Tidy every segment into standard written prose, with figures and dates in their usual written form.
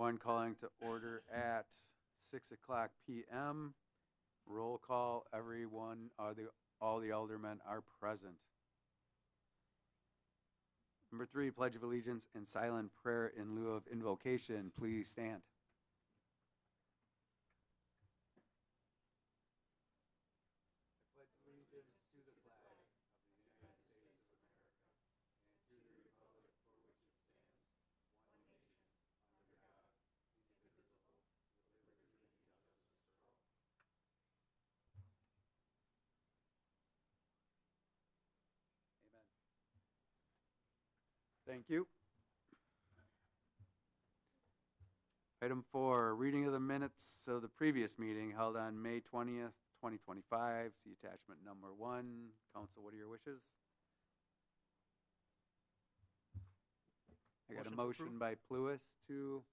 One calling to order at 6:00 p.m. Roll call, everyone, all the aldermen are present. Number 3, Pledge of Allegiance and silent prayer in lieu of invocation. Please stand. Thank you. Item 4, reading of the minutes of the previous meeting held on May 20th, 2025. See attachment number 1. Council, what are your wishes? I got a motion by Pluis to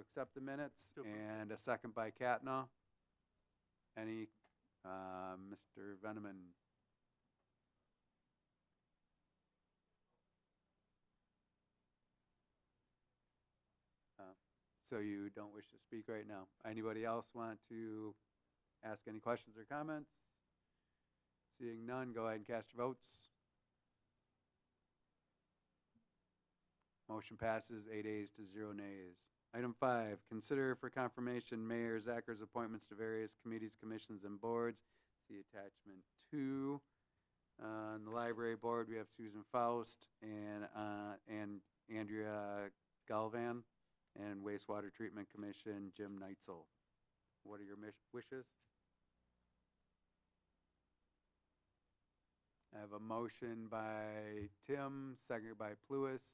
accept the minutes and a second by Katna. Any, Mr. Veneman? So you don't wish to speak right now. Anybody else want to ask any questions or comments? Seeing none, go ahead and cast your votes. Motion passes 8 ayes to 0 nays. Item 5, consider for confirmation Mayor Zacker's appointments to various committees, commissions, and boards. See attachment 2. On the library board, we have Susan Faust and Andrea Galvan. And Wastewater Treatment Commission, Jim Neitzel. What are your wishes? I have a motion by Tim, second by Pluis.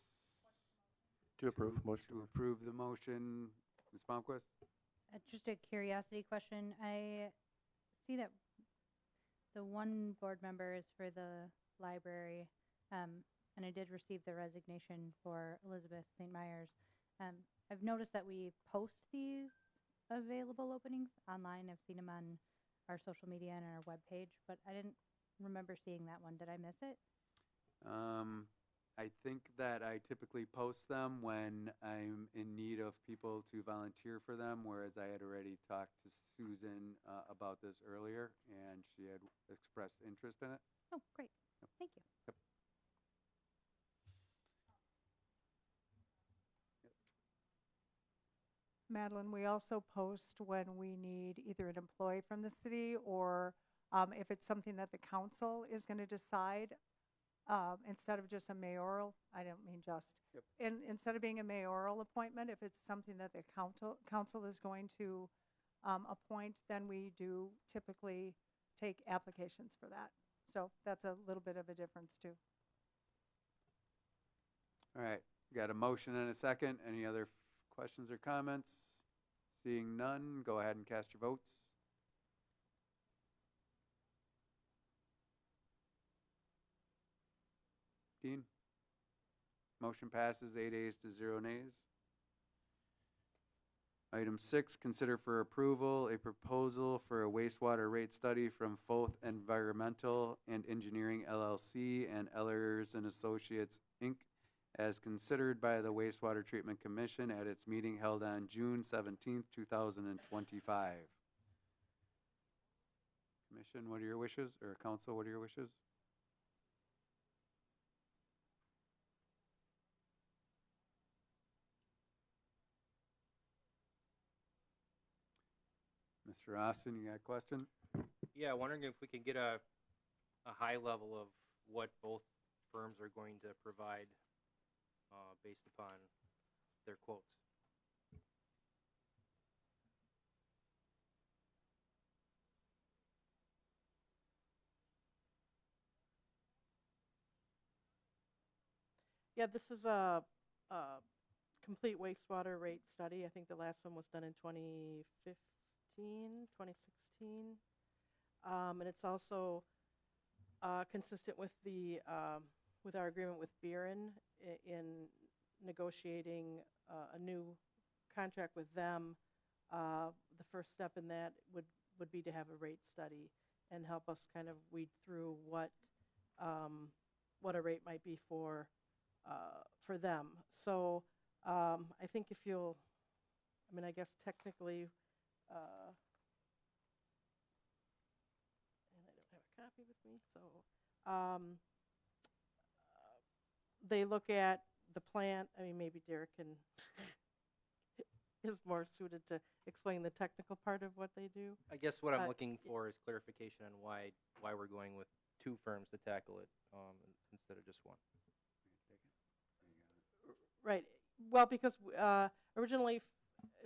To approve. Motion to approve the motion. Ms. Palmquist? Just a curiosity question. I see that the one board member is for the library, and I did receive the resignation for Elizabeth St. Myers. I've noticed that we post these available openings online. I've seen them on our social media and our webpage, but I didn't remember seeing that one. Did I miss it? I think that I typically post them when I'm in need of people to volunteer for them, whereas I had already talked to Susan about this earlier, and she had expressed interest in it. Oh, great. Yep. Thank you. Yep. Madeline, we also post when we need either an employee from the city or if it's something that the council is going to decide, instead of just a mayoral, I don't mean just, Yep. Instead of being a mayoral appointment, if it's something that the council is going to appoint, then we do typically take applications for that. So that's a little bit of a difference too. All right, got a motion and a second. Any other questions or comments? Seeing none, go ahead and cast your votes. Dean? Motion passes 8 ayes to 0 nays. Item 6, consider for approval a proposal for a wastewater rate study from Foth Environmental and Engineering LLC and Ellers and Associates Inc. as considered by the Wastewater Treatment Commission at its meeting held on June 17th, 2025. Commission, what are your wishes? Or council, what are your wishes? Mr. Austin, you got a question? Yeah, wondering if we can get a high level of what both firms are going to provide based upon their quotes. Yeah, this is a complete wastewater rate study. I think the last one was done in 2016. And it's also consistent with the with our agreement with Buren in negotiating a new contract with them. The first step in that would be to have a rate study and help us kind of weed through what a rate might be for them. So I think if you'll, I mean, I guess technically, and I don't have a copy with me, so, they look at the plant, I mean, maybe Derek can, is more suited to explain the technical part of what they do. I guess what I'm Uh, looking for is clarification on why we're going with two firms to tackle it, instead of just one. Right. Well, because originally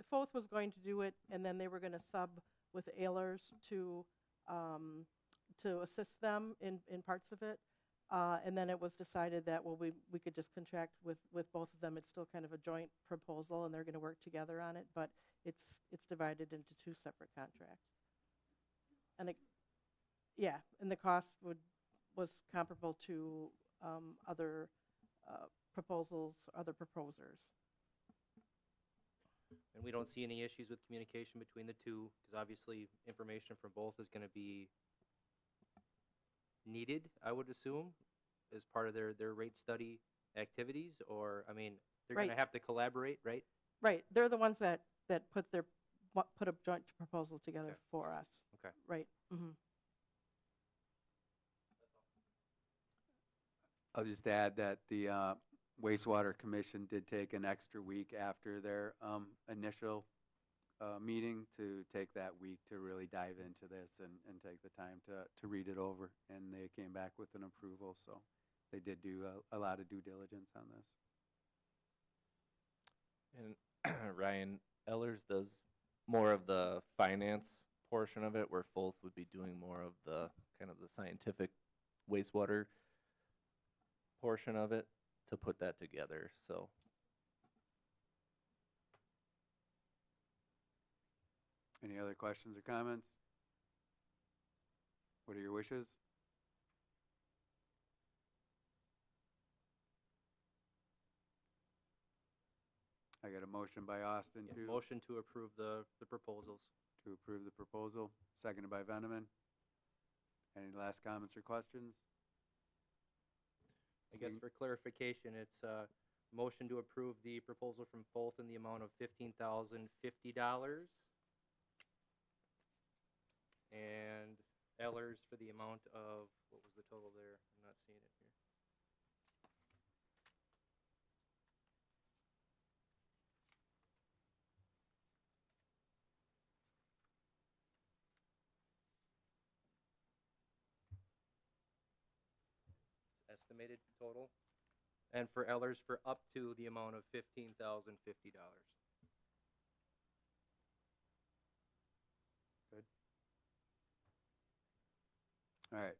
Foth was going to do it, and then they were going to sub with Ehlers to assist them in parts of it. And then it was decided that, well, we could just contract with both of them. It's still kind of a joint proposal, and they're going to work together on it, but it's divided into two separate contracts. And yeah, and the cost was comparable to other proposals, other proposers. And we don't see any issues with communication between the two, because obviously information from both is going to be needed, I would assume, as part of their rate study activities, or, I mean, they're going to Right. have to collaborate, right? Right, they're the ones that put a joint proposal together Okay. for us. Okay. Right. Mm-hmm. I'll just add that the wastewater commission did take an extra week after their initial meeting to take that week to really dive into this and take the time to read it over. And they came back with an approval, so they did do a lot of due diligence on this. And Ryan, Ellers does more of the finance portion of it, where Foth would be doing more of the kind of the scientific wastewater portion of it to put that together. So Any other questions or comments? What are your wishes? I got a motion by Austin Yeah, to motion to approve the proposals. approve the proposal, seconded by Veneman. Any last comments or questions? I guess Seeing- for clarification, it's a motion to approve the proposal from Foth in the amount of $15,050, and Ellers for the amount of, what was the total there? I'm not seeing it here. It's estimated total. And for Ellers for up to the amount of $15,050. All right,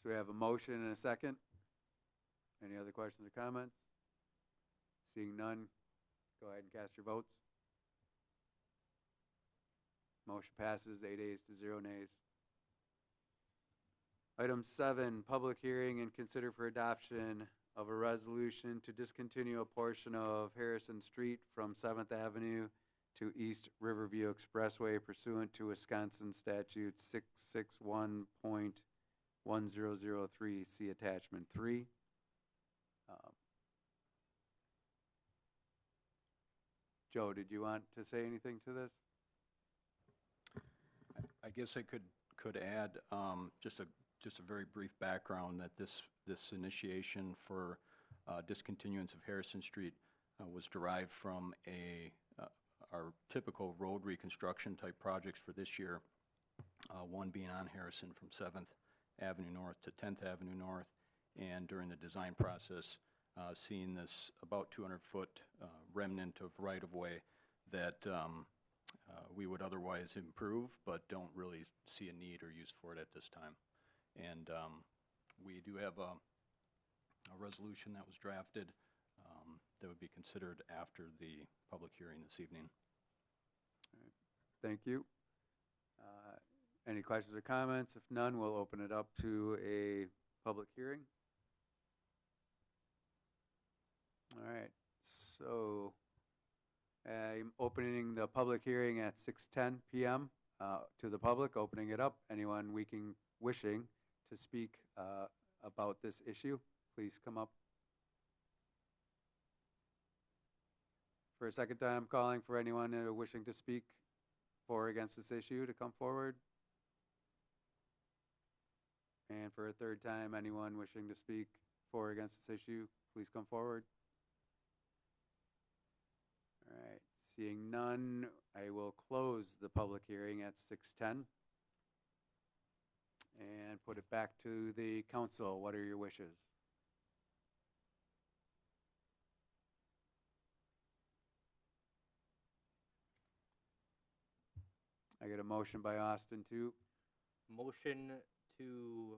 so we have a motion and a second. Any other questions or comments? Seeing none, go ahead and cast your votes. Motion passes 8 ayes to 0 nays. Item 7, public hearing and consider for adoption of a resolution to discontinue a portion of Harrison Street from 7th Avenue to East Riverview Expressway pursuant to Wisconsin Statute 661.1003, see attachment 3. Joe, did you want to say anything to this? I guess I could add just a very brief background that this initiation for discontinuance of Harrison Street was derived from our typical road reconstruction type projects for this year. One being on Harrison from 7th Avenue North to 10th Avenue North, and during the design process, seeing this about 200-foot remnant of right-of-way that we would otherwise improve, but don't really see a need or use for it at this time. And we do have a resolution that was drafted that would be considered after the public hearing this evening. Thank you. Any questions or comments? If none, we'll open it up to a public hearing. All right, so I'm opening the public hearing at 6:10 p.m. To the public, opening it up. Anyone wishing to speak about this issue, please come up. For a second time, calling for anyone wishing to speak for or against this issue to come forward. And for a third time, anyone wishing to speak for or against this issue, please come forward. All right, seeing none, I will close the public hearing at 6:10 and put it back to the council. What are your wishes? I get a motion by Austin to, Motion to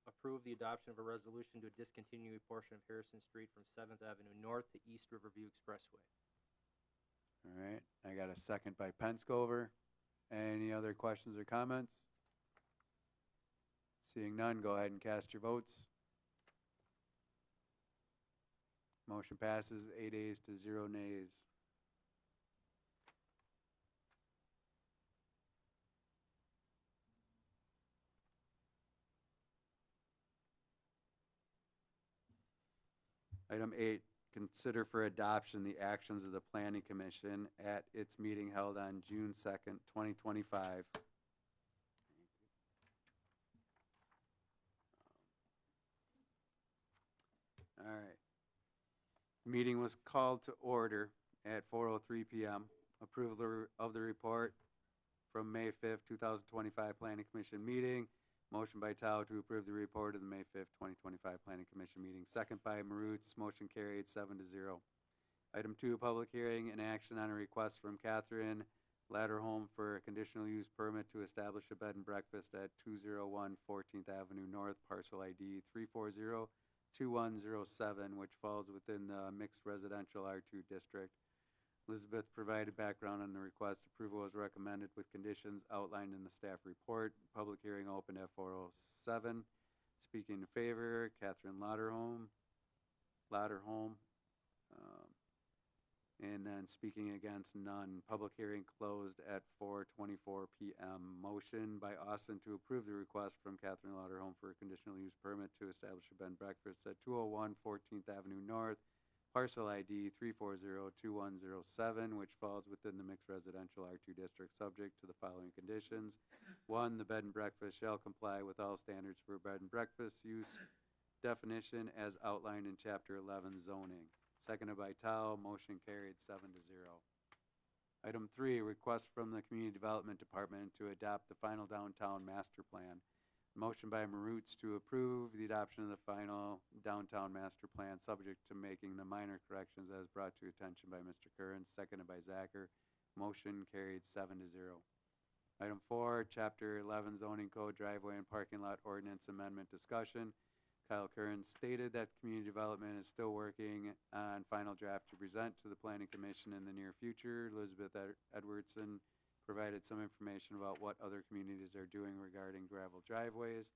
approve the adoption of a resolution to discontinue a portion of Harrison Street from 7th Avenue North to East Riverview Expressway. all right, I got a second by Penscover. Any other questions or comments? Seeing none, go ahead and cast your votes. Motion passes 8 ayes to 0 nays. Item 8, consider for adoption the actions of the Planning Commission at its meeting held on June 2nd, 2025. All right. Meeting was called to order at 4:03 PM. Approval of the report from May 5th, 2025 Planning Commission meeting. Motion by Tao to approve the report of the May 5th, 2025 Planning Commission meeting. Second by Marutz. Motion carried 7-0. Item 2, public hearing and action on a request from Catherine Ladderholm for a conditional use permit to establish a bed and breakfast at 201 14th Avenue North, parcel ID 340-2107, which falls within the mixed residential R2 district. Elizabeth provided background on the request. Approval is recommended with conditions outlined in the staff report. Public hearing opened at 4:07. Speaking in favor, Catherine Ladderholm. And then speaking against, none. Public hearing closed at 4:24 PM. Motion by Austin to approve the request from Catherine Ladderholm for a conditional use permit to establish a bed and breakfast at 201 14th Avenue North, parcel ID 340-2107, which falls within the mixed residential R2 district, subject to the following conditions. 1, the bed and breakfast shall comply with all standards for bed and breakfast use definition as outlined in Chapter 11 zoning. Seconded by Tao. Motion carried 7-0. Item 3, request from the Community Development Department to adopt the final downtown master plan. Motion by Marutz to approve the adoption of the final downtown master plan, subject to making the minor corrections as brought to attention by Mr. Curran, seconded by Zacher. Motion carried 7-0. Item 4, Chapter 11 zoning code driveway and parking lot ordinance amendment discussion. Kyle Curran stated that community development is still working on final draft to present to the Planning Commission in the near future. Elizabeth Edwardson provided some information about what other communities are doing regarding gravel driveways.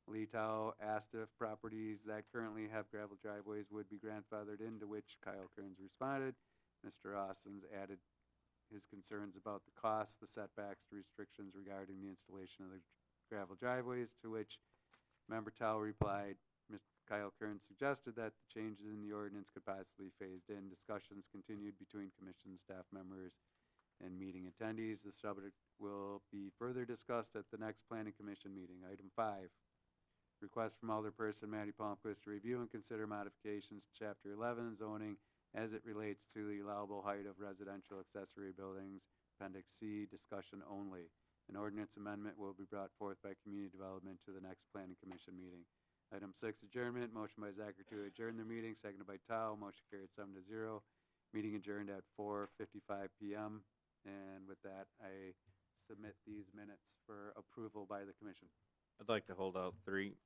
Lee Tao asked if properties that currently have gravel driveways would be grandfathered in, to which Kyle Kearns responded. Mr. Austin's added his concerns about the costs, the setbacks, the restrictions regarding the installation of the gravel driveways, to which Member Tao replied, Mr. Kyle Kearns suggested that the changes in the ordinance could possibly be phased in. Discussions continued between commission staff members and meeting attendees. The subject will be further discussed at the next Planning Commission meeting. Item 5, request from Alderperson Matty Palmquist to review and consider modifications to Chapter 11 zoning as it relates to the allowable height of residential accessory buildings, Appendix C, discussion only. An ordinance amendment will be brought forth by Community Development to the next Planning Commission meeting. Item 6, adjournment. Motion by Zacher to adjourn the meeting, seconded by Tao. Motion carried 7-0. Meeting adjourned at 4:55 PM. And with that, I submit these minutes for approval by the commission. I'd like to hold out 3.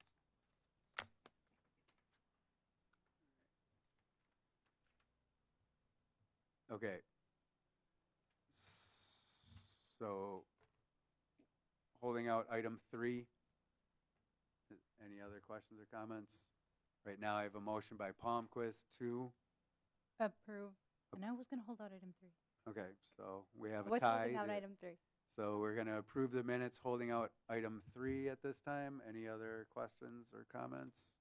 Okay. So, holding out item 3. Any other questions or comments? Right now, I have a motion by Palmquist to, Approve. And I was gonna hold out item 3. okay, so we have a What's tie. holding out there. item 3? So we're going to approve the minutes, holding out item 3 at this time. Any other questions or comments?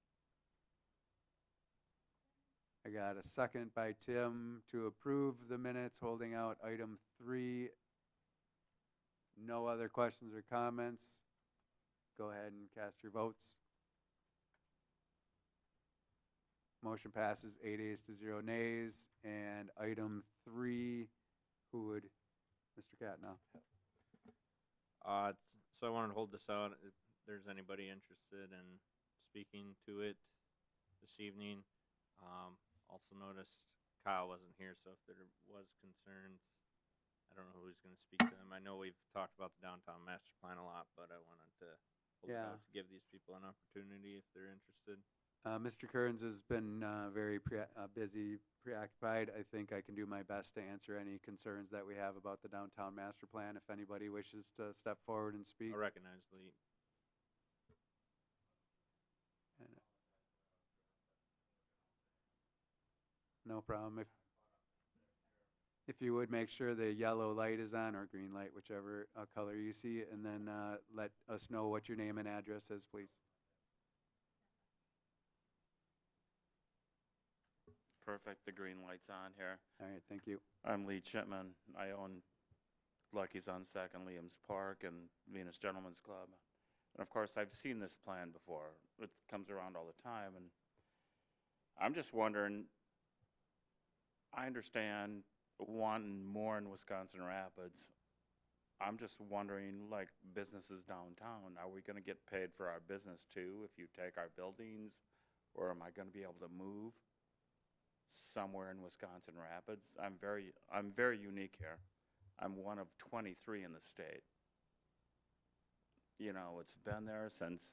I got a second by Tim to approve the minutes, holding out item 3. No other questions or comments. Go ahead and cast your votes. Motion passes 8 ayes to 0 nays. And item 3, who would, Mr. Catna? So I wanted to hold this out, if there's anybody interested in speaking to it this evening. Also noticed Kyle wasn't here, so if there was concerns, I don't know who's gonna speak to them. I know we've talked about the downtown master plan a lot, but I wanted to hold it Yeah. out to give these people an opportunity if they're interested. Mr. Kearns has been very busy, preoccupied. I think I can do my best to answer any concerns that we have about the downtown master plan. If anybody wishes to step forward and speak. I recognize Lee. And- No problem. If you would make sure the yellow light is on or green light, whichever color you see, and then let us know what your name and address is, please. Perfect, the green light's on here. All right, thank you. I'm Lee Chipman. I own Lucky's on Second, Liam's Park, and Venus Gentlemen's Club. And of course, I've seen this plan before. It comes around all the time, and I'm just wondering, I understand wanting more in Wisconsin Rapids. I'm just wondering, like, businesses downtown, are we gonna get paid for our business too if you take our buildings? Or am I gonna be able to move somewhere in Wisconsin Rapids? I'm very unique here. I'm one of 23 in the state. You know, it's been there since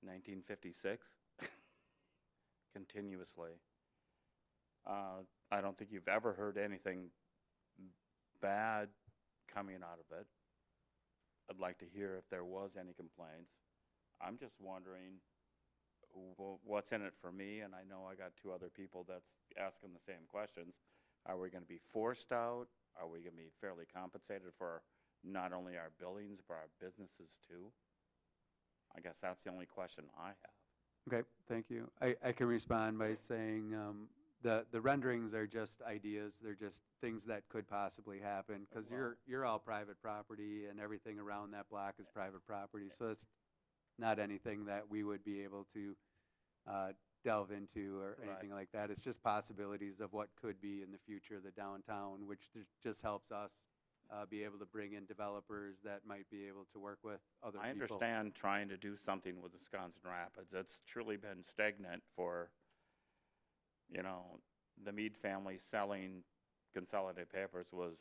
1956, continuously. I don't think you've ever heard anything bad coming out of it. I'd like to hear if there was any complaints. I'm just wondering what's in it for me, and I know I got 2 other people that's asking the same questions. Are we going to be forced out? Are we going to be fairly compensated for not only our buildings, but our businesses too? I guess that's the only question I have. Okay, thank you. I can respond by saying the renderings are just ideas. They're just things that could possibly happen because Well- you're all private property and everything around that block is private property. So it's not anything that we would be able to delve into or anything like that. It's just possibilities of what could be in the future of the downtown, which just helps us be able to bring in developers that might be able to work with other people. I understand trying to do something with Wisconsin Rapids. It's truly been stagnant for, you know, the Meade family selling Consolidated Papers was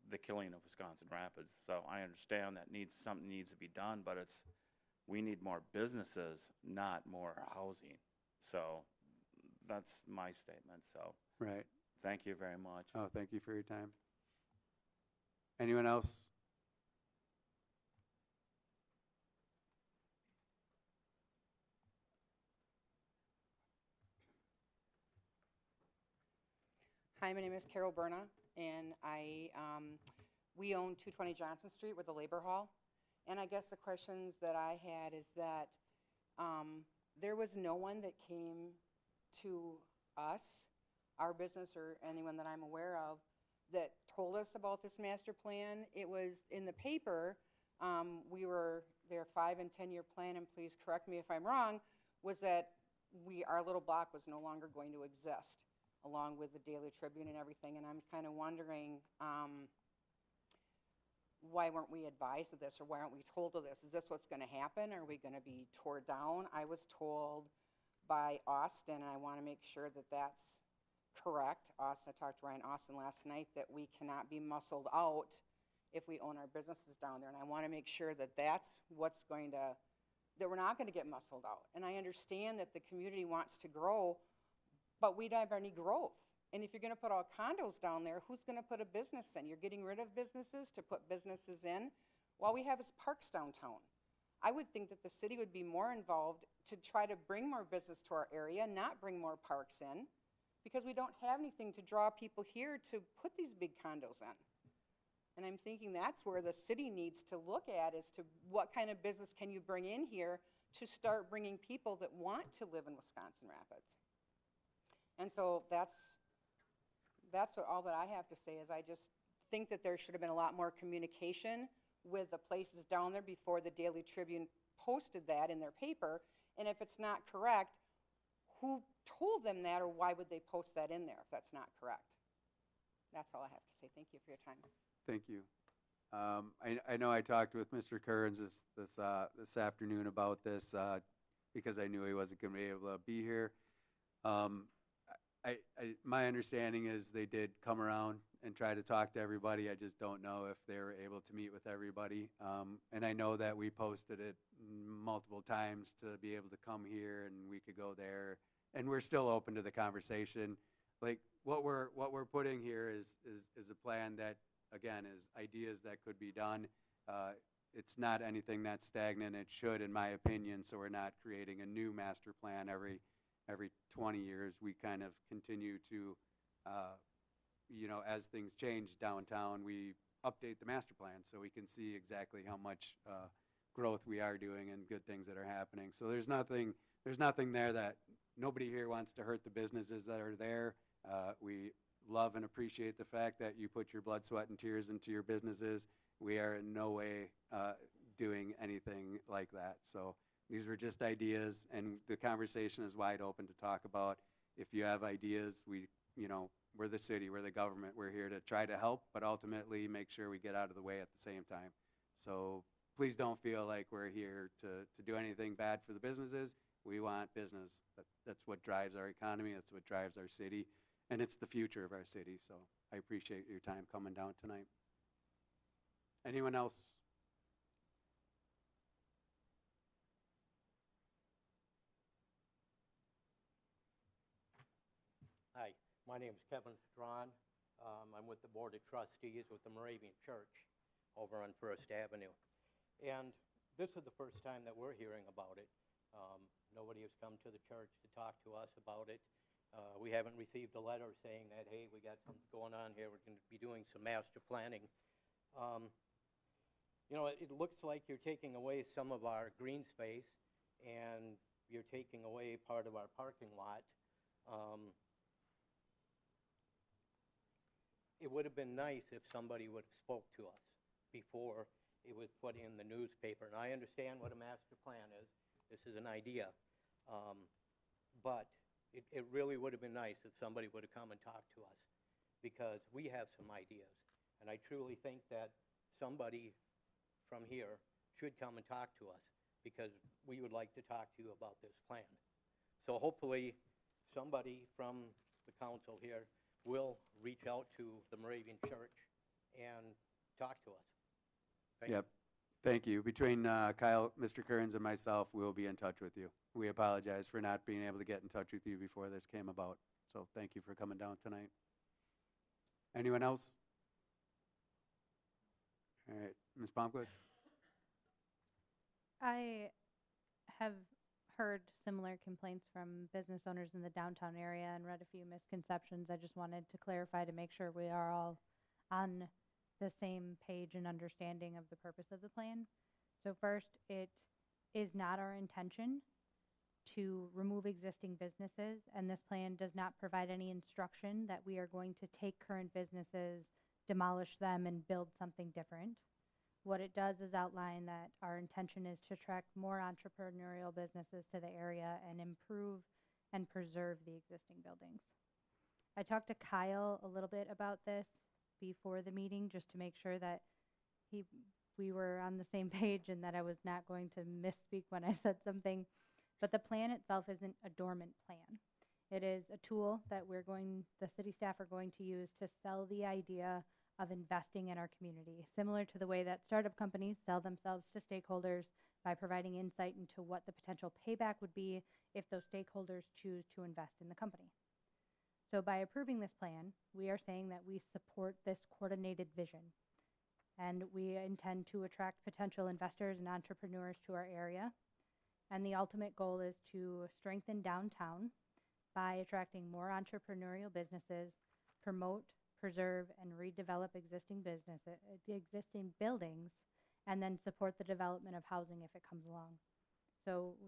the killing of Wisconsin Rapids. So I understand that something needs to be done, but we need more businesses, not more housing. So that's my statement. So Right. thank you very much. Oh, thank you for your time. Anyone else? Hi, my name is Carol Berna, and we own 220 Johnson Street with the Labor Hall. And I guess the questions that I had is that there was no one that came to us, our business or anyone that I'm aware of, that told us about this master plan. It was in the paper. Their 5 and 10 year plan, and please correct me if I'm wrong, was that our little block was no longer going to exist, along with the Daily Tribune and everything. And I'm kind of wondering, why weren't we advised of this, or why aren't we told of this? Is this what's going to happen? Are we going to be tore down? I was told by Austin, and I want to make sure that that's correct. I talked to Ryan Austin last night that we cannot be muscled out if we own our businesses down there. And I want to make sure that that's what's going to, that we're not going to get muscled out. And I understand that the community wants to grow, but we don't have any growth. And if you're going to put all condos down there, who's going to put a business in? You're getting rid of businesses to put businesses in. All we have is parks downtown. I would think that the city would be more involved to try to bring more business to our area, not bring more parks in, because we don't have anything to draw people here to put these big condos in. And I'm thinking that's where the city needs to look at, as to what kind of business can you bring in here to start bringing people that want to live in Wisconsin Rapids. And so that's all that I have to say is I just think that there should have been a lot more communication with the places down there before the Daily Tribune posted that in their paper. And if it's not correct, who told them that, or why would they post that in there if that's not correct? That's all I have to say. Thank you for your time. Thank you. I know I talked with Mr. Kearns this afternoon about this because I knew he wasn't going to be able to be here. My understanding is they did come around and try to talk to everybody. I just don't know if they were able to meet with everybody. And I know that we posted it multiple times to be able to come here and we could go there. And we're still open to the conversation. Like what we're putting here is a plan that, again, is ideas that could be done. It's not anything that's stagnant. It should, in my opinion, so we're not creating a new master plan every 20 years. We kind of continue to, as things change downtown, we update the master plan so we can see exactly how much growth we are doing and good things that are happening. So there's nothing there that nobody here wants to hurt the businesses that are there. We love and appreciate the fact that you put your blood, sweat, and tears into your businesses. We are in no way doing anything like that. So these were just ideas, and the conversation is wide open to talk about. If you have ideas, we're the city, we're the government. We're here to try to help, but ultimately make sure we get out of the way at the same time. So please don't feel like we're here to do anything bad for the businesses. We want business. That's what drives our economy. That's what drives our city. And it's the future of our city. So I appreciate your time coming down tonight. Anyone else? Hi, my name is Kevin Strawn. I'm with the Board of Trustees with the Moravian Church over on First Avenue. And this is the first time that we're hearing about it. Nobody has come to the church to talk to us about it. We haven't received a letter saying that, hey, we got something going on here. We're going to be doing some master planning. It looks like you're taking away some of our green space and you're taking away part of our parking lot. It would have been nice if somebody would have spoke to us before it was put in the newspaper. And I understand what a master plan is. This is an idea. But it really would have been nice if somebody would have come and talked to us, because we have some ideas. And I truly think that somebody from here should come and talk to us, because we would like to talk to you about this plan. So hopefully somebody from the council here will reach out to the Moravian Church and talk to us. Thank you. Thank you. Between Kyle, Mr. Kearns, and myself, we'll be in touch with you. We apologize for not being able to get in touch with you before this came about. So thank you for coming down tonight. Anyone else? All right, Ms. Palmquist? I have heard similar complaints from business owners in the downtown area and read a few misconceptions. I just wanted to clarify to make sure we are all on the same page and understanding of the purpose of the plan. So first, it is not our intention to remove existing businesses, and this plan does not provide any instruction that we are going to take current businesses, demolish them, and build something different. What it does is outline that our intention is to attract more entrepreneurial businesses to the area and improve and preserve the existing buildings. I talked to Kyle a little bit about this before the meeting, just to make sure that we were on the same page and that I was not going to misspeak when I said something. But the plan itself isn't a dormant plan. It is a tool that the city staff are going to use to sell the idea of investing in our community, similar to the way that startup companies sell themselves to stakeholders by providing insight into what the potential payback would be if those stakeholders choose to invest in the company. So by approving this plan, we are saying that we support this coordinated vision, and we intend to attract potential investors and entrepreneurs to our area. And the ultimate goal is to strengthen downtown by attracting more entrepreneurial businesses, promote, preserve, and redevelop existing buildings, and then support the development of housing if it comes along. So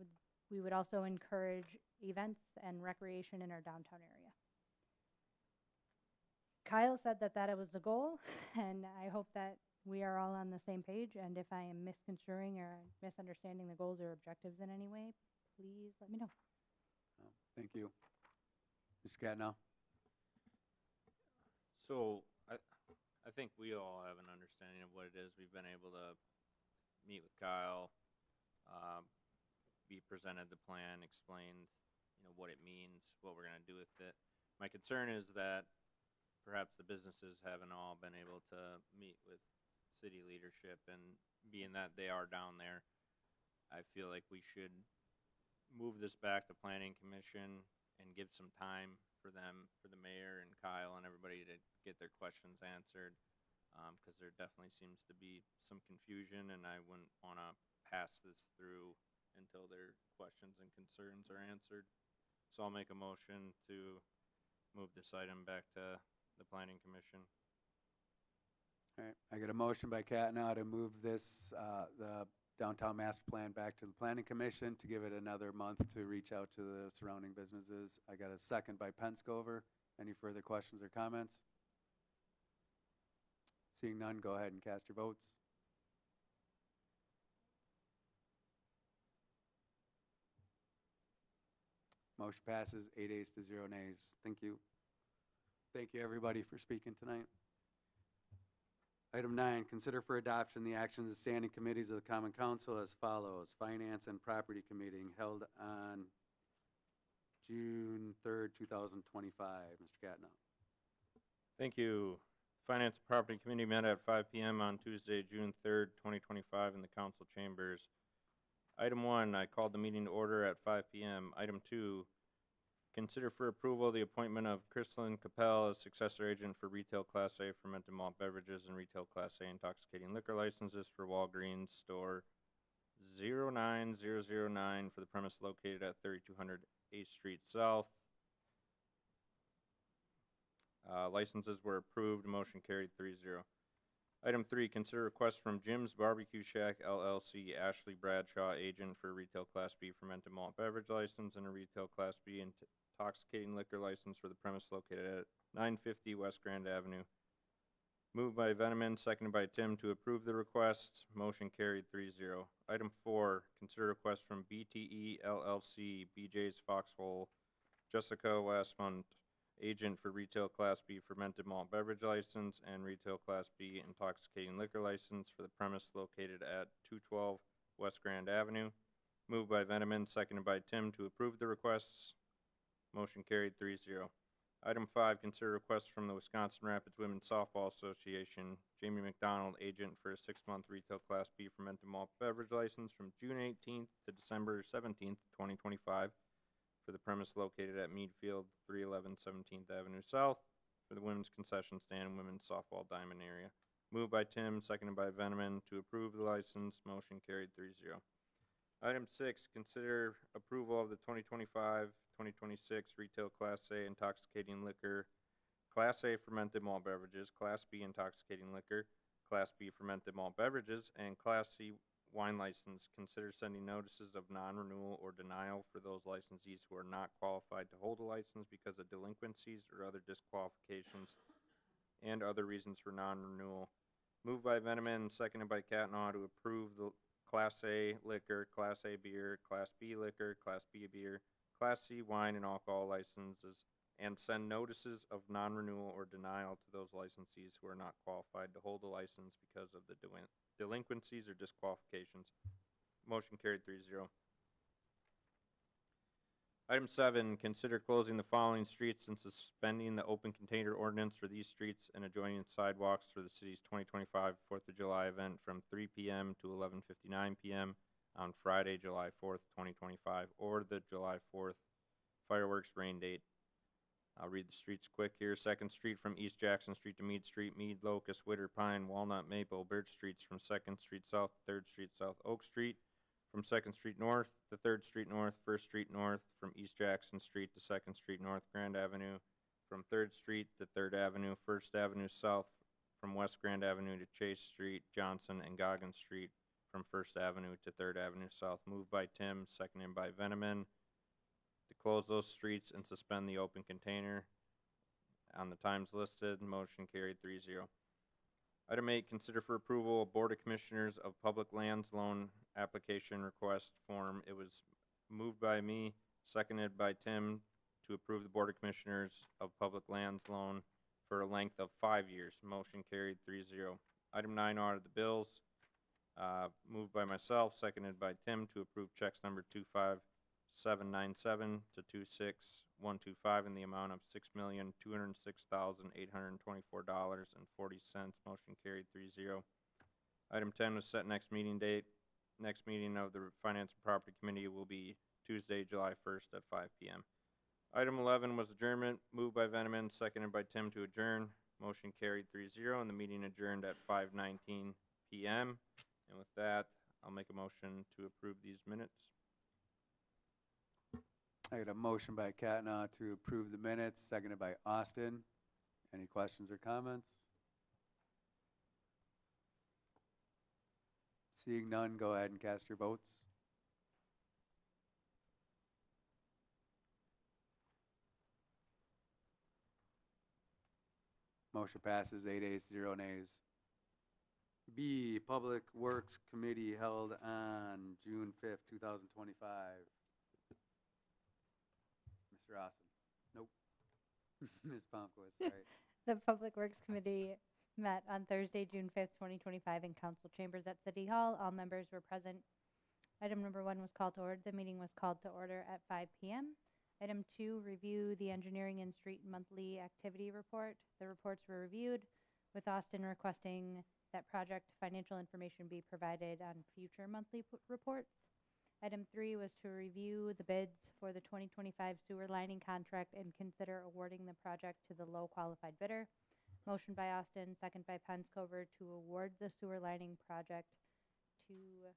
we would also encourage events and recreation in our downtown area. Kyle said that that was the goal, and I hope that we are all on the same page. And if I am misconstruing or misunderstanding the goals or objectives in any way, please let me know. Thank you. Mr. Catnow? So I think we all have an understanding of what it is. We've been able to meet with Kyle, be presented the plan, explained, what it means, what we're gonna do with it. My concern is that perhaps the businesses haven't all been able to meet with city leadership, and being that they are down there, I feel like we should move this back to planning commission and give some time for them, for the mayor and Kyle and everybody to get their questions answered. Because there definitely seems to be some confusion, and I wouldn't want to pass this through until their questions and concerns are answered. So I'll make a motion to move this item back to the planning commission. All right, I got a motion by Catnow to move this, the downtown master plan back to the planning commission to give it another month to reach out to the surrounding businesses. I got a second by Penscover. Any further questions or comments? Seeing none, go ahead and cast your votes. Motion passes 8 ayes to 0 nays. Thank you. Thank you, everybody, for speaking tonight. Item 9, consider for adoption the actions of standing committees of the Common Council as follows. Finance and Property Committee held on June 3rd, 2025. Mr. Catnow. Thank you. Finance and Property Committee met at 5 p.m. on Tuesday, June 3rd, 2025 in the council chambers. Item 1, I called the meeting to order at 5 p.m. Item 2, consider for approval the appointment of Crystalline Capel as successor agent for retail Class A fermented malt beverages and retail Class A intoxicating liquor licenses for Walgreens store 09009 for the premise located at 3200 8th Street South. Licenses were approved. Motion carried 3-0. Item 3, consider request from Jim's Barbecue Shack LLC, Ashley Bradshaw, agent for retail Class B fermented malt beverage license and a retail Class B intoxicating liquor license for the premise located at 950 West Grand Avenue. Moved by Veneman, seconded by Tim to approve the request. Motion carried 3-0. Item 4, consider request from BTE LLC, BJ's Foxhole, Jessica Westmont, agent for retail Class B fermented malt beverage license and retail Class B intoxicating liquor license for the premise located at 212 West Grand Avenue. Moved by Veneman, seconded by Tim to approve the requests. Motion carried 3-0. Item 5, consider request from the Wisconsin Rapids Women's Softball Association, Jamie McDonald, agent for a 6-month retail Class B fermented malt beverage license from June 18th to December 17th, 2025. For the premise located at Meadfield, 311 17th Avenue South, for the women's concession stand and women's softball diamond area. Moved by Tim, seconded by Veneman to approve the license. Motion carried 3-0. Item 6, consider approval of the 2025-2026 retail Class A intoxicating liquor, Class A fermented malt beverages, Class B intoxicating liquor, Class B fermented malt beverages, and Class C wine license. Consider sending notices of non-renewal or denial for those licensees who are not qualified to hold a license because of delinquencies or other disqualifications and other reasons for non-renewal. Moved by Veneman, seconded by Catnow to approve the Class A liquor, Class A beer, Class B liquor, Class B beer, Class C wine and alcohol licenses, and send notices of non-renewal or denial to those licensees who are not qualified to hold a license because of the delinquencies or disqualifications. Motion carried 3-0. Item 7, consider closing the following streets and suspending the open container ordinance for these streets and adjoining sidewalks for the city's 2025 4th of July event from 3 p.m. to 11:59 p.m. on Friday, July 4th, 2025, or the July 4th fireworks rain date. I'll read the streets quick here. 2nd Street from East Jackson Street to Mead Street, Mead, Locust, Witter, Pine, Walnut, Maple, Birch Streets from 2nd Street South, 3rd Street South, Oak Street, from 2nd Street North to 3rd Street North, 1st Street North, from East Jackson Street to 2nd Street North, Grand Avenue, from 3rd Street to 3rd Avenue, 1st Avenue South, from West Grand Avenue to Chase Street, Johnson, and Goggins Street, from First Avenue to Third Avenue South. Moved by Tim, seconded by Veneman. To close those streets and suspend the open container on the times listed. Motion carried 3-0. Item 8, consider for approval of Board of Commissioners of Public Lands Loan Application Request Form. It was moved by me, seconded by Tim, to approve the Board of Commissioners of Public Lands Loan for a length of 5 years. Motion carried 3-0. Item 9, audit the bills. Moved by myself, seconded by Tim, to approve checks number 25797 to 26125 in the amount of $6,206,824.40. Motion carried 3-0. Item 10 was set next meeting date. Next meeting of the Finance and Property Committee will be Tuesday, July 1st at 5 p.m. Item 11 was adjournment. Moved by Veneman, seconded by Tim to adjourn. Motion carried 3-0, and the meeting adjourned at 5:19 p.m. And with that, I'll make a motion to approve these minutes. I got a motion by Catna to approve the minutes, seconded by Austin. Any questions or comments? Seeing none, go ahead and cast your votes. Motion passes 8 ayes, 0 nays. B, Public Works Committee held on June 5th, 2025. Mr. Austin? Nope. Ms. Palmquist, sorry. The Public Works Committee met on Thursday, June 5th, 2025 in council chambers at City Hall. All members were present. Item number 1 was called to order. The meeting was called to order at 5 p.m. Item 2, review the engineering and street monthly activity report. The reports were reviewed, with Austin requesting that project financial information be provided on future monthly reports. Item 3 was to review the bids for the 2025 sewer lining contract and consider awarding the project to the low qualified bidder. Motion by Austin, second by Penscover, to award the sewer lining project to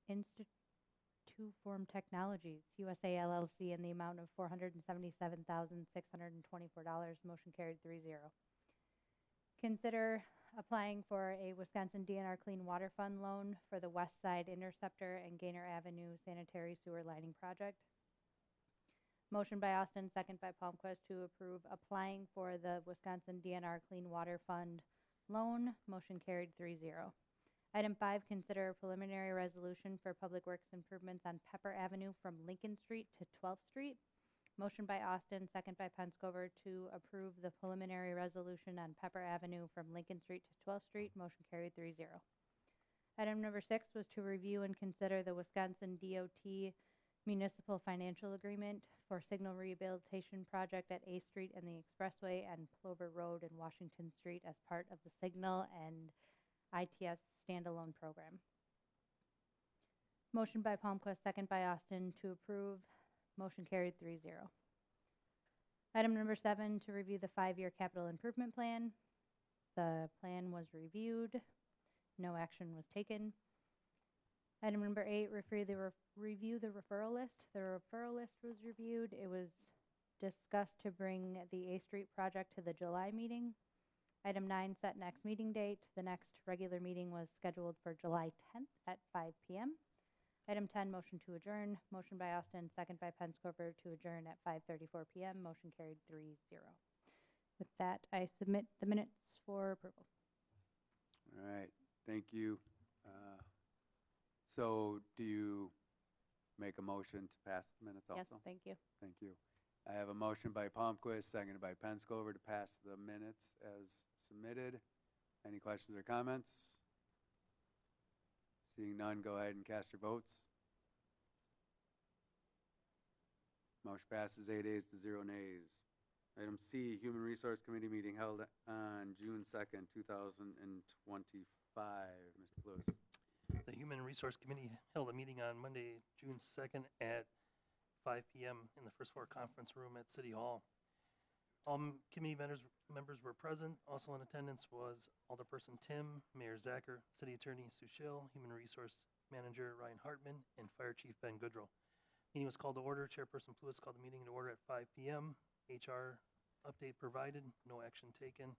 Instituform Technologies, USA LLC, in the amount of $477,624. Motion carried 3-0. Consider applying for a Wisconsin DNR Clean Water Fund loan for the West Side Interceptor and Gaynor Avenue sanitary sewer lining project. Motion by Austin, second by Palmquist, to approve applying for the Wisconsin DNR Clean Water Fund loan. Motion carried 3-0. Item 5, consider a preliminary resolution for public works improvements on Pepper Avenue from Lincoln Street to 12th Street. Motion by Austin, second by Penscover, to approve the preliminary resolution on Pepper Avenue from Lincoln Street to 12th Street. Motion carried 3-0. Item number 6 was to review and consider the Wisconsin DOT municipal financial agreement for signal rehabilitation project at A Street and the Expressway and Plover Road and Washington Street as part of the signal and ITS standalone program. Motion by Palmquist, second by Austin, to approve. Motion carried 3-0. Item number 7, to review the 5-year capital improvement plan. The plan was reviewed. No action was taken. Item number 8, review the referral list. The referral list was reviewed. It was discussed to bring the A Street project to the July meeting. Item 9, set next meeting date. The next regular meeting was scheduled for July 10th at 5 p.m. Item 10, motion to adjourn. Motion by Austin, second by Penscover, to adjourn at 5:34 p.m. Motion carried 3-0. With that, I submit the minutes for approval. All right, thank you. So do you make a motion to pass the minutes also? Yes, thank you. Thank you. I have a motion by Palmquist, seconded by Penscover, to pass the minutes as submitted. Any questions or comments? Seeing none, go ahead and cast your votes. Motion passes 8 ayes to 0 nays. Item C, Human Resource Committee meeting held on June 2nd, 2025. Mr. Lewis. The Human Resource Committee held a meeting on Monday, June 2nd at 5 p.m. in the first floor conference room at City Hall. All committee members were present. Also in attendance was Alderperson Tim, Mayor Zacher, City Attorney Sue Schill, Human Resource Manager Ryan Hartman, and Fire Chief Ben Goodrow. Meeting was called to order. Chairperson Pluis called the meeting to order at 5 p.m. HR update provided, no action taken.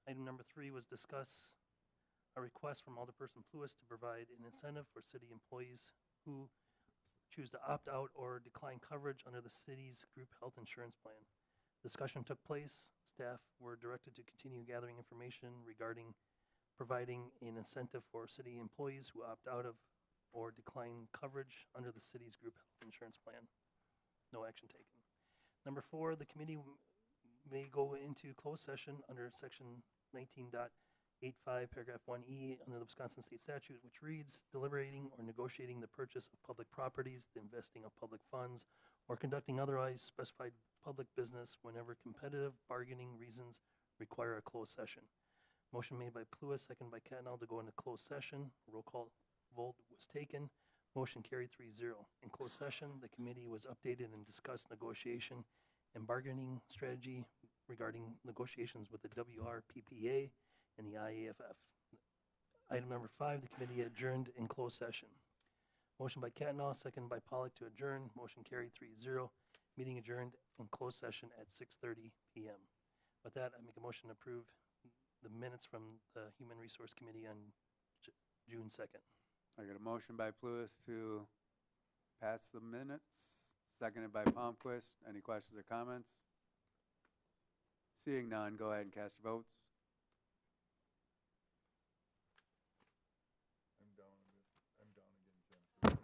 Item number 3 was discuss a request from Alderperson Pluis to provide an incentive for city employees who choose to opt out or decline coverage under the city's group health insurance plan. Discussion took place. Staff were directed to continue gathering information regarding providing an incentive for city employees who opt out of or decline coverage under the city's group health insurance plan. No action taken. Number 4, the committee may go into closed session under section 19.85, paragraph 1E under the Wisconsin State Statute, which reads, deliberating or negotiating the purchase of public properties, the investing of public funds, or conducting otherwise specified public business whenever competitive bargaining reasons require a closed session. Motion made by Pluis, second by Catnall to go into closed session. Roll call vote was taken. Motion carried 3-0. In closed session, the committee was updated and discussed negotiation and bargaining strategy regarding negotiations with the WRPPA and the IAFF. Item number 5, the committee adjourned in closed session. Motion by Catnall, second by Pollock to adjourn. Motion carried 3-0. Meeting adjourned in closed session at 6:30 p.m. With that, I make a motion to approve the minutes from the Human Resource Committee on June 2nd. I got a motion by Pluis to pass the minutes, seconded by Palmquist. Any questions or comments? Seeing none, go ahead and cast your votes. I'm down again, Jennifer.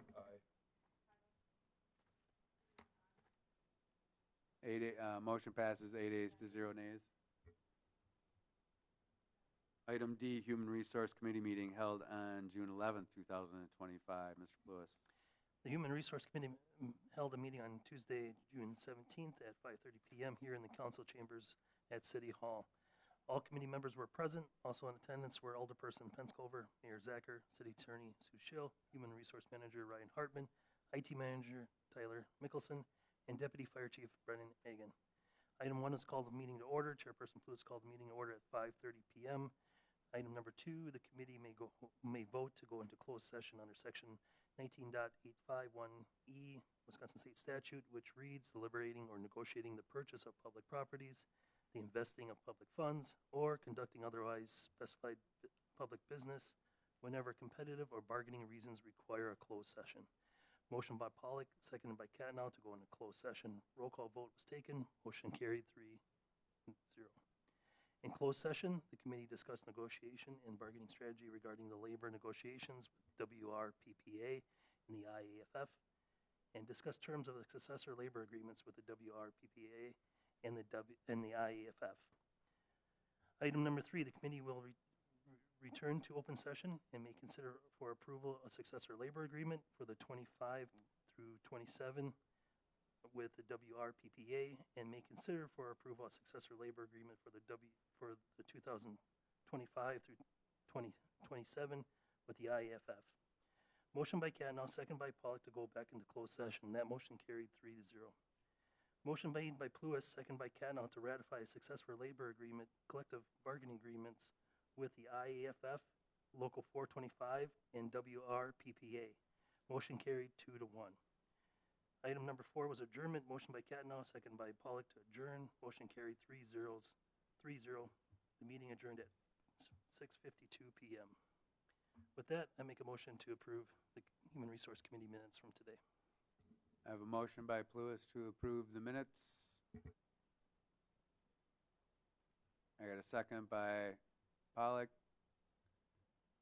Aye. Motion passes 8 ayes to 0 nays. Item D, Human Resource Committee meeting held on June 11th, 2025. Mr. Pluis. The Human Resource Committee held a meeting on Tuesday, June 17th at 5:30 p.m. here in the council chambers at City Hall. All committee members were present. Also in attendance were Alderperson Penscover, Mayor Zacher, City Attorney Sue Schill, Human Resource Manager Ryan Hartman, IT Manager Tyler Mickelson, and Deputy Fire Chief Brennan Hagan. Item 1 is called the meeting to order. Chairperson Pluis called the meeting to order at 5:30 p.m. Item number 2, the committee may vote to go into closed session under section 19.851E Wisconsin State Statute, which reads, deliberating or negotiating the purchase of public properties, the investing of public funds, or conducting otherwise specified public business whenever competitive or bargaining reasons require a closed session. Motion by Pollock, seconded by Catnall to go into closed session. Roll call vote was taken. Motion carried 3-0. In closed session, the committee discussed negotiation and bargaining strategy regarding the labor negotiations with WRPPA and the IAFF, and discussed terms of the successor labor agreements with the WRPPA and the IAFF. Item number 3, the committee will return to open session and may consider for approval a successor labor agreement for the 25 through 27 with the WRPPA, and may consider for approval a successor labor agreement for the 2025 through 2027 with the IAFF. Motion by Catnall, second by Pollock to go back into closed session. That motion carried 3-0. Motion made by Pluis, second by Catnall to ratify a successor labor agreement, collective bargaining agreements with the IAFF, Local 425, and WRPPA. Motion carried 2-1. Item number 4 was adjournment. Motion by Catnall, second by Pollock to adjourn. Motion carried 3-0. The meeting adjourned at 6:52 p.m. With that, I make a motion to approve the Human Resource Committee minutes from today. I have a motion by Pluis to approve the minutes. I got a second by Pollock.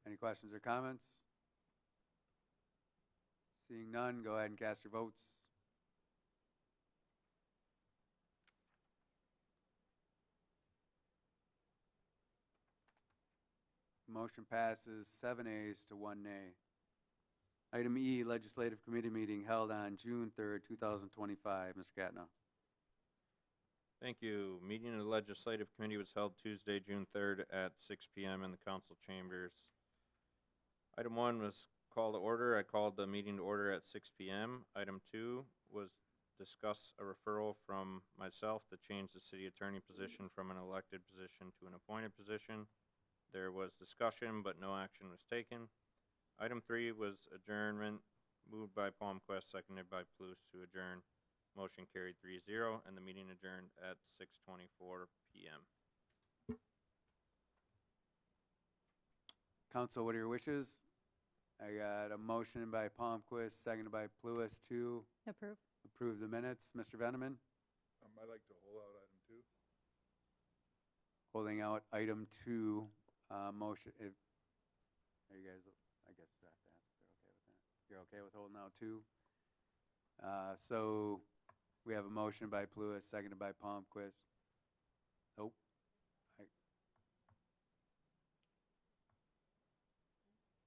Any questions or comments? Seeing none, go ahead and cast your votes. Motion passes 7 ayes to 1 nay. Item E, Legislative Committee meeting held on June 3rd, 2025. Mr. Catnall. Thank you. Meeting of the Legislative Committee was held Tuesday, June 3rd at 6 p.m. in the council chambers. Item 1 was call to order. I called the meeting to order at 6 p.m. Item 2 was discuss a referral from myself to change the city attorney position from an elected position to an appointed position. There was discussion, but no action was taken. Item 3 was adjournment, moved by Palmquist, seconded by Pluis to adjourn. Motion carried 3-0, and the meeting adjourned at 6:24 p.m. Council, what are your wishes? I got a motion by Palmquist, seconded by Pluis to Approve. approve the minutes. Mr. Veneman, I'd like to hold out item 2. holding out item 2, motion, if, are you guys, I guess I have to ask if they're okay with that. You're okay with holding out 2? So we have a motion by Pluis, seconded by Palmquist. Nope.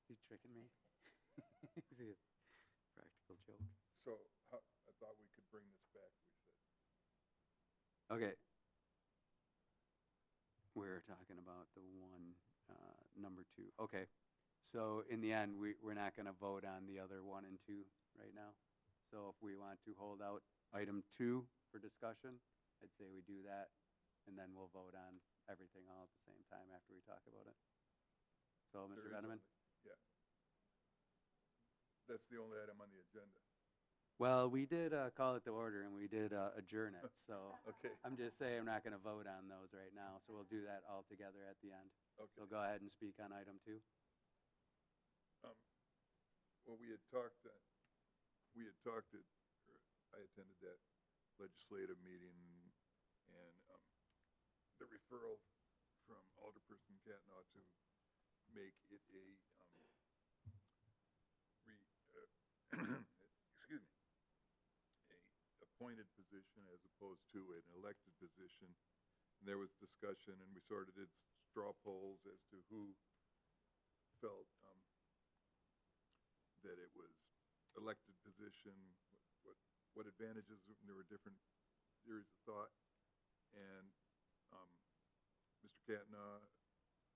Is he tricking me? Is he a practical joke? So I thought we could bring this back, we said. Okay. We're talking about the one, number 2. Okay. So in the end, we're not going to vote on the other 1 and 2 right now. So if we want to hold out item 2 for discussion, I'd say we do that, and then we'll vote on everything all at the same time after we talk about it. So, Mr. There is Veneman? only- Yeah. That's the only item on the agenda. Well, we did call it to order, and we did adjourn it, so Okay. I'm just saying I'm not going to vote on those right now, so we'll do that all together at the end. Okay. So go ahead and speak on item 2. Well, we had talked at, or I attended that legislative meeting, and the referral from Alderperson Catnaw to make it a, excuse me, a appointed position as opposed to an elected position. And there was discussion, and we sort of did straw polls as to who felt that it was elected position, what advantages, and there were different theories of thought. And Mr. Catnaw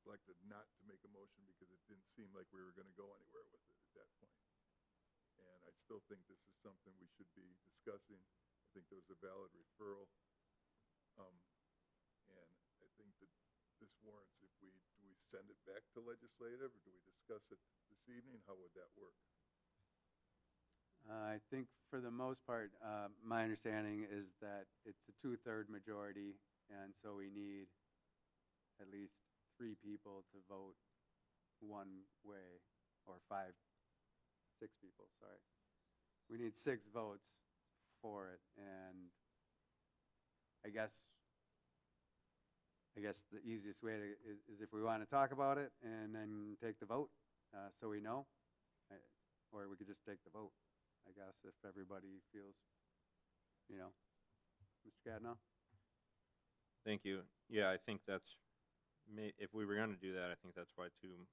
elected not to make a motion because it didn't seem like we were going to go anywhere with it at that point. And I still think this is something we should be discussing. I think there was a valid referral. And I think that this warrants, if do we send it back to legislative, or do we discuss it this evening? How would that work? I think for the most part, my understanding is that it's a 2/3 majority, and so we need at least 3 people to vote one way, or 6 people, sorry. We need 6 votes for it, and I guess the easiest way is if we want to talk about it and then take the vote, so we know, or we could just take the vote, I guess, if everybody feels, Mr. Catnaw? Thank you. Yeah, I think that's, if we were going to do that, I think that's why 2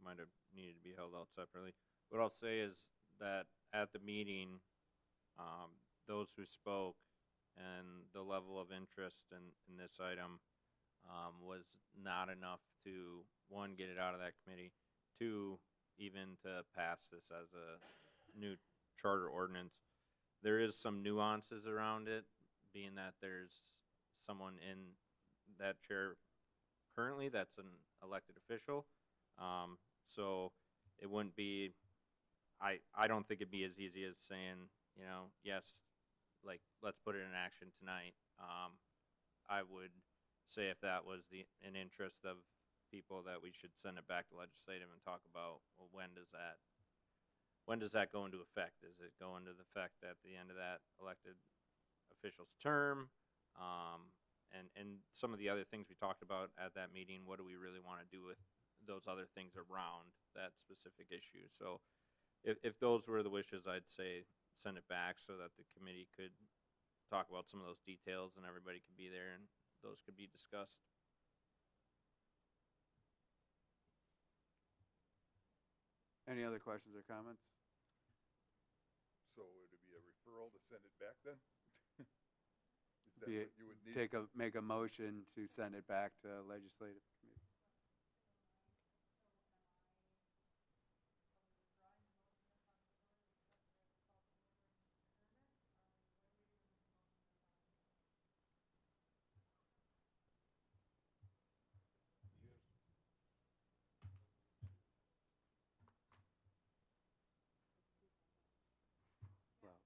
might have needed to be held out separately. What I'll say is that at the meeting, those who spoke and the level of interest in this item was not enough to, 1, get it out of that committee, 2, even to pass this as a new charter ordinance. There is some nuances around it, being that there's someone in that chair currently that's an elected official. So it wouldn't be, I don't think it'd be as easy as saying, yes, like, let's put it in action tonight. I would say if that was an interest of people, that we should send it back to legislative and talk about, well, when does that go into effect? Does it go into the effect at the end of that elected official's term? And some of the other things we talked about at that meeting, what do we really want to do with those other things around that specific issue? So if those were the wishes, I'd say send it back so that the committee could talk about some of those details and everybody could be there and those could be discussed. Any other questions or comments? So would it be a referral to send it back then? Is that Be- what you would need? Make a motion to send it back to legislative committee. Well,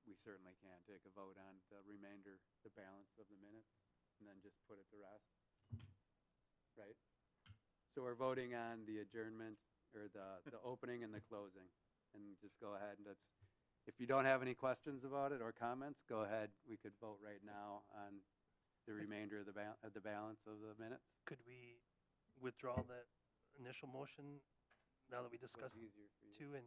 we certainly can take a vote on the remainder, the balance of the minutes. and then just put it to rest. Right? So we're voting on the adjournment, or the opening and the closing. And just go ahead and if you don't have any questions about it or comments, go ahead. We could vote right now on the remainder of the balance of the minutes. Could we withdraw that initial motion now that we discussed What's easier for you? two and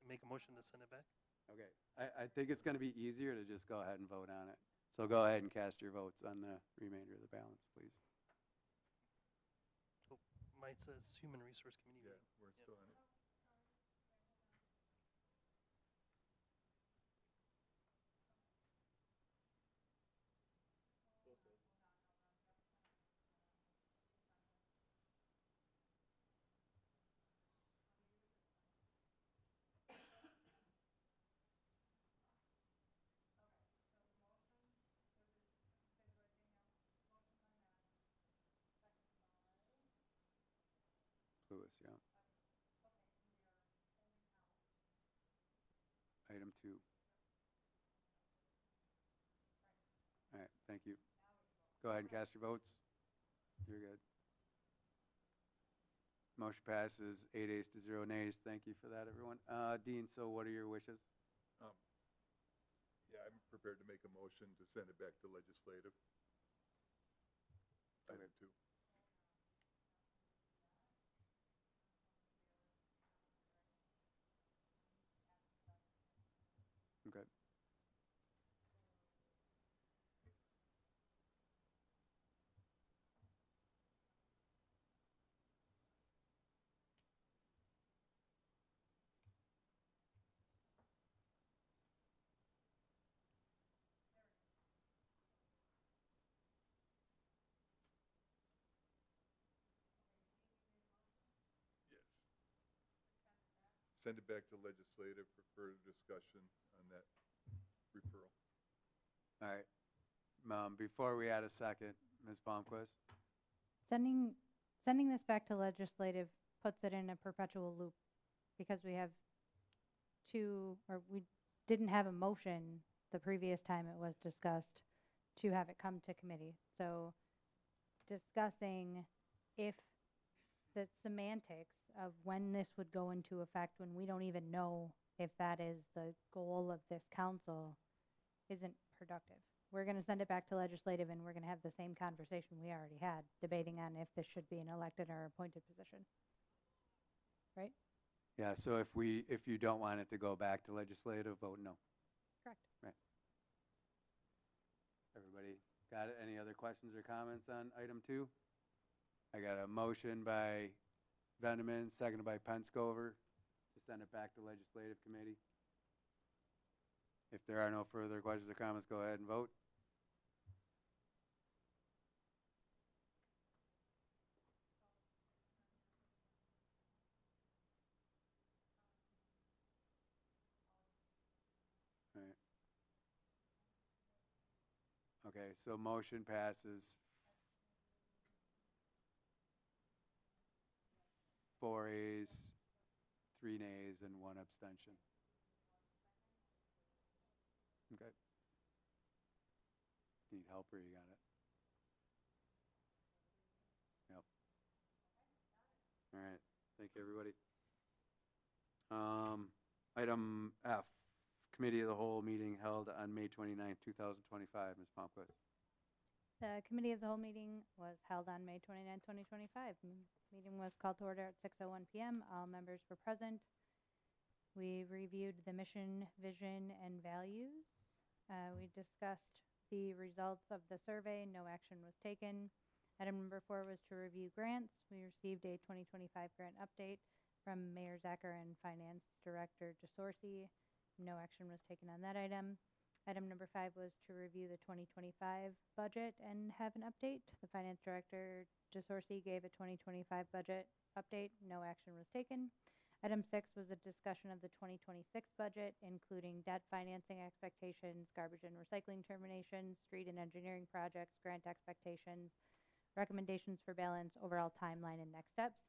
make a motion to send it back? Okay, I think it's gonna be easier to just go ahead and vote on it. So go ahead and cast your votes on the remainder of the balance, please. Oh, mine says Human Resource Committee. Yeah, meeting. we're Yep. still on it. Lewis, yeah. Item 2. All right, thank you. Go ahead and cast your votes. You're good. Motion passes 8 ayes to 0 nays. Thank you for that, everyone. Dean, so what are your wishes? Yeah, I'm prepared to make a motion to send it back to legislative. Item 2. Okay. Yes. Send it back to legislative for further discussion on that referral. All right. Before we add a second, Ms. Palmquist? Sending this back to legislative puts it in a perpetual loop because we didn't have a motion the previous time it was discussed to have it come to committee. So discussing if the semantics of when this would go into effect when we don't even know if that is the goal of this council isn't productive. We're going to send it back to legislative and we're going to have the same conversation we already had, debating on if this should be an elected or appointed position. Right? Yeah, so if you don't want it to go back to legislative, vote no. Correct. Right. Everybody got it? Any other questions or comments on item 2? I got a motion by Vendeman, seconded by Penscover, to send it back to legislative committee. If there are no further questions or comments, go ahead and vote. All right. Okay, so motion passes 4 ayes, 3 nays, and 1 abstention. Okay. Need help or you got it? Yep. All right, thank you, everybody. Item F, Committee of the Whole meeting held on May 29th, 2025. Ms. Palmquist. The committee of the whole meeting was held on May 29, 2025. Meeting was called to order at 6:01 p.m. All members were present. We reviewed the mission, vision, and values. We discussed the results of the survey. No action was taken. Item number 4 was to review grants. We received a 2025 grant update from Mayor Zacher and Finance Director DeSorcy. No action was taken on that item. Item number 5 was to review the 2025 budget and have an update. The Finance Director DeSorcy gave a 2025 budget update. No action was taken. Item 6 was a discussion of the 2026 budget, including debt financing expectations, garbage and recycling terminations, street and engineering projects, grant expectations, recommendations for balance, overall timeline, and next steps.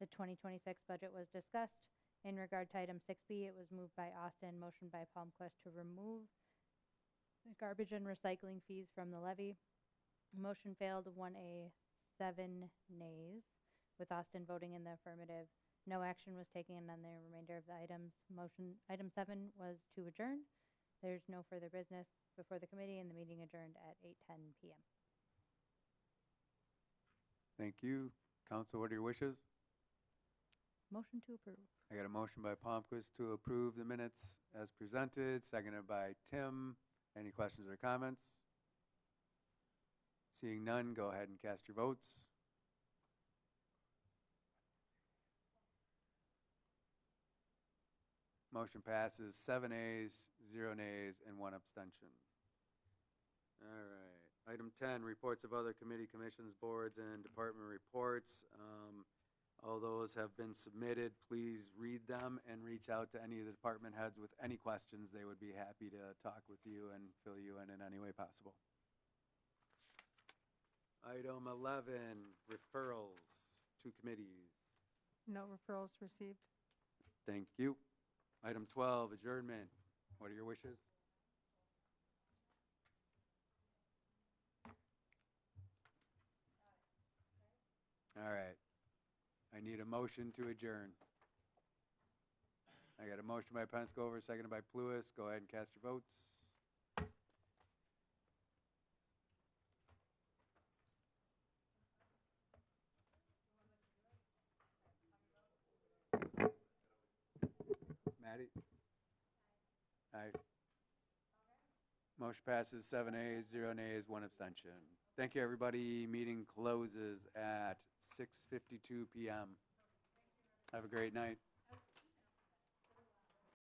The 2026 budget was discussed. In regard to item 6B, it was moved by Austin, motioned by Palmquist to remove the garbage and recycling fees from the levy. Motion failed, 1A, 7 nays, with Austin voting in the affirmative. No action was taken on the remainder of the items. Item 7 was to adjourn. There's no further business before the committee, and the meeting adjourned at 8:10 PM. Thank you. Council, what are your wishes? Motion to approve. I got a motion by Palmquist to approve the minutes as presented, seconded by Tim. Any questions or comments? Seeing none, go ahead and cast your votes. Motion passes 7 ayes, 0 nays, and 1 abstention. All right. Item 10, reports of other committee, commissions, boards, and department reports. All those have been submitted. Please read them and reach out to any of the department heads with any questions. They would be happy to talk with you and fill you in any way possible. Item 11, referrals to committees. No referrals received. Thank you. Item 12, adjournment. What are your wishes? All right. I need a motion to adjourn. I got a motion by Penscover, seconded by Pluis. Go ahead and cast your votes. Maddie? Aye. Motion passes 7 ayes, 0 nays, 1 abstention. Thank you, everybody. Meeting closes at 6:52 PM. Have a great night.